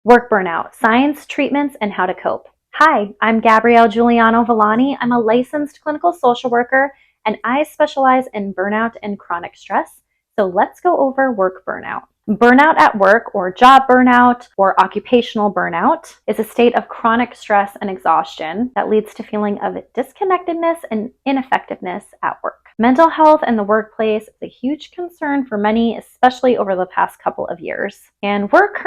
Work burnout, signs, treatments, and how to cope. Hi, I'm Gabrielle Juliano-Villani. I'm a licensed clinical social worker, and I specialize in burnout and chronic stress. So let's go over work burnout. Burnout at work, or job burnout, or occupational burnout, is a state of chronic stress and exhaustion that leads to feeling of disconnectedness and ineffectiveness at work. Mental health in the workplace is a huge concern for many, especially over the past couple of years. And work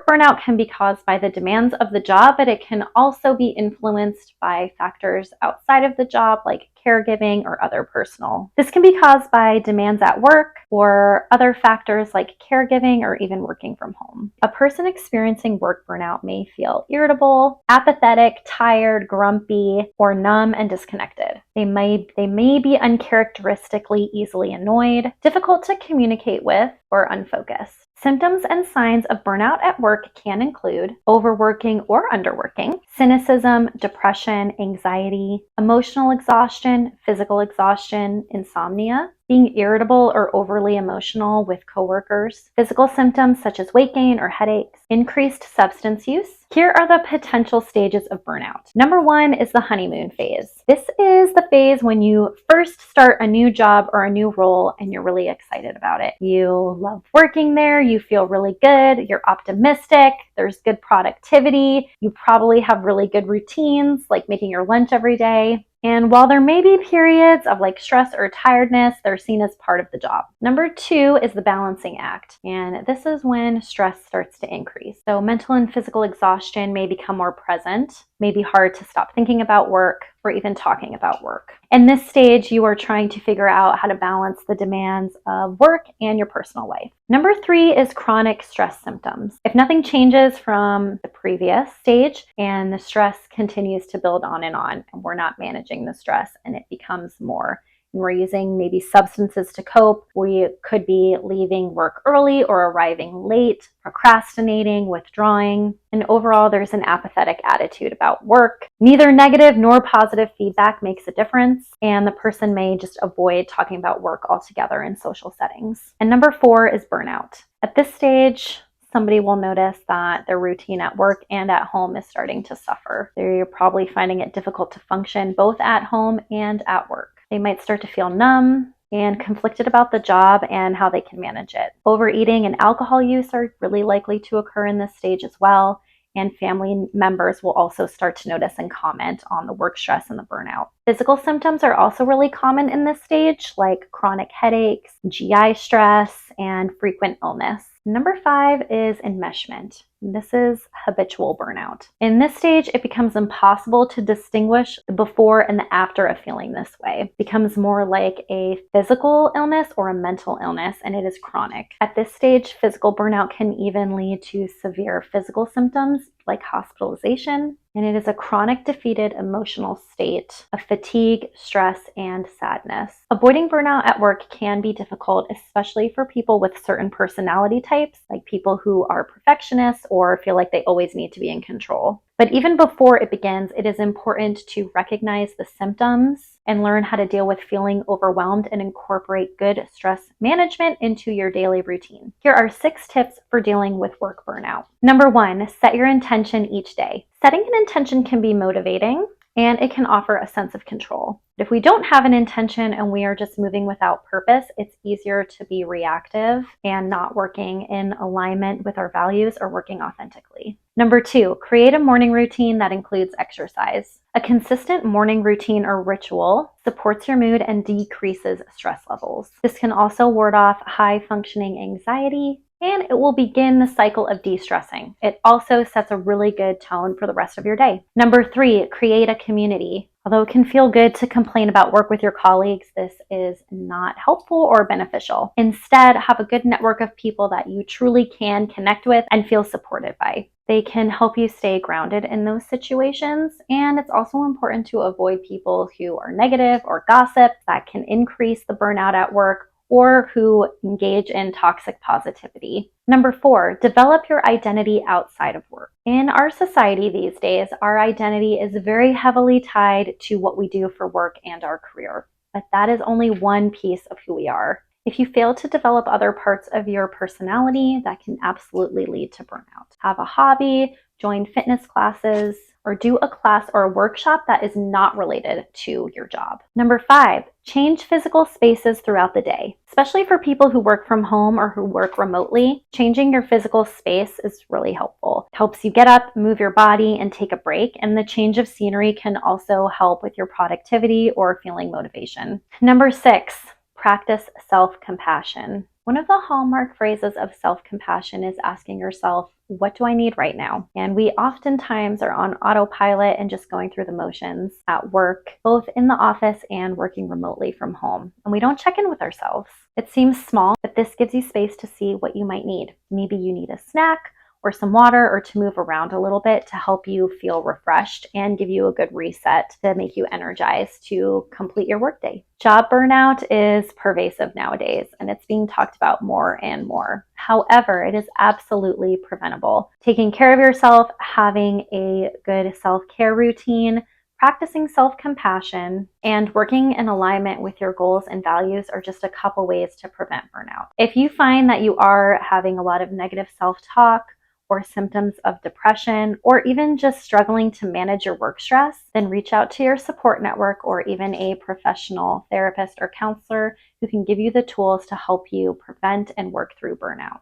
burnout can be caused by the demands of the job, but it can also be influenced by factors outside of the job, like caregiving or other personal. This can be caused by demands at work or other factors like caregiving or even working from home. A person experiencing work burnout may feel irritable, apathetic, tired, grumpy, or numb and disconnected. They may be uncharacteristically easily annoyed, difficult to communicate with, or unfocused. Symptoms and signs of burnout at work can include overworking or underworking, cynicism, depression, anxiety, emotional exhaustion, physical exhaustion, insomnia, being irritable or overly emotional with coworkers, physical symptoms such as weight gain or headaches, increased substance use. Here are the potential stages of burnout. Number 1 is the honeymoon phase. This is the phase when you first start a new job or a new role and you're really excited about it. You love working there, you feel really good, you're optimistic, there's good productivity, you probably have really good routines like making your lunch every day. And while there may be periods of like stress or tiredness, they're seen as part of the job. Number 2 is the balancing act. And this is when stress starts to increase. So mental and physical exhaustion may become more present, may be hard to stop thinking about work or even talking about work. In this stage, you are trying to figure out how to balance the demands of work and your personal life. Number 3 is chronic stress symptoms. If nothing changes from the previous stage and the stress continues to build on and we're not managing the stress and it becomes more, and we're using maybe substances to cope, we could be leaving work early or arriving late, procrastinating, withdrawing, and overall there's an apathetic attitude about work. Neither negative nor positive feedback makes a difference, and the person may just avoid talking about work altogether in social settings. And number 4 is burnout. At this stage, somebody will notice that their routine at work and at home is starting to suffer. They're probably finding it difficult to function both at home and at work. They might start to feel numb and conflicted about the job and how they can manage it. Overeating and alcohol use are really likely to occur in this stage as well, and family members will also start to notice and comment on the work stress and the burnout. Physical symptoms are also really common in this stage, like chronic headaches, GI stress, and frequent illness. Number 5 is enmeshment. This is habitual burnout. In this stage, it becomes impossible to distinguish the before and the after of feeling this way. It becomes more like a physical illness or a mental illness, and it is chronic. At this stage, physical burnout can even lead to severe physical symptoms like hospitalization, and it is a chronic defeated emotional state of fatigue, stress, and sadness. Avoiding burnout at work can be difficult, especially for people with certain personality types, like people who are perfectionists or feel like they always need to be in control. But even before it begins, it is important to recognize the symptoms and learn how to deal with feeling overwhelmed and incorporate good stress management into your daily routine. Here are 6 tips for dealing with work burnout. Number 1, set your intention each day. Setting an intention can be motivating, and it can offer a sense of control. If we don't have an intention and we are just moving without purpose, it's easier to be reactive and not working in alignment with our values or working authentically. Number 2, create a morning routine that includes exercise. A consistent morning routine or ritual supports your mood and decreases stress levels. This can also ward off high-functioning anxiety, and it will begin the cycle of de-stressing. It also sets a really good tone for the rest of your day. Number 3, create a community. Although it can feel good to complain about work with your colleagues, this is not helpful or beneficial. Instead, have a good network of people that you truly can connect with and feel supported by. They can help you stay grounded in those situations, and it's also important to avoid people who are negative or gossip that can increase the burnout at work, or who engage in toxic positivity. Number 4, develop your identity outside of work. In our society these days, our identity is very heavily tied to what we do for work and our career, but that is only one piece of who we are. If you fail to develop other parts of your personality, that can absolutely lead to burnout. Have a hobby, join fitness classes, or do a class or a workshop that is not related to your job. Number 5, change physical spaces throughout the day. Especially for people who work from home or who work remotely, changing your physical space is really helpful. It helps you get up, move your body, and take a break. And the change of scenery can also help with your productivity or feeling motivation. Number 6, practice self-compassion. One of the hallmark phrases of self-compassion is asking yourself, what do I need right now? And we oftentimes are on autopilot and just going through the motions at work, both in the office and working remotely from home. And we don't check in with ourselves. It seems small, but this gives you space to see what you might need. Maybe you need a snack or some water, or to move around a little bit to help you feel refreshed and give you a good reset to make you energized to complete your workday. Job burnout is pervasive nowadays, and it's being talked about more and more. However, it is absolutely preventable. Taking care of yourself, having a good self-care routine, practicing self-compassion, and working in alignment with your goals and values are just a couple ways to prevent burnout. If you find that you are having a lot of negative self-talk, or symptoms of depression, or even just struggling to manage your work stress, then reach out to your support network or even a professional therapist or counselor who can give you the tools to help you prevent and work through burnout.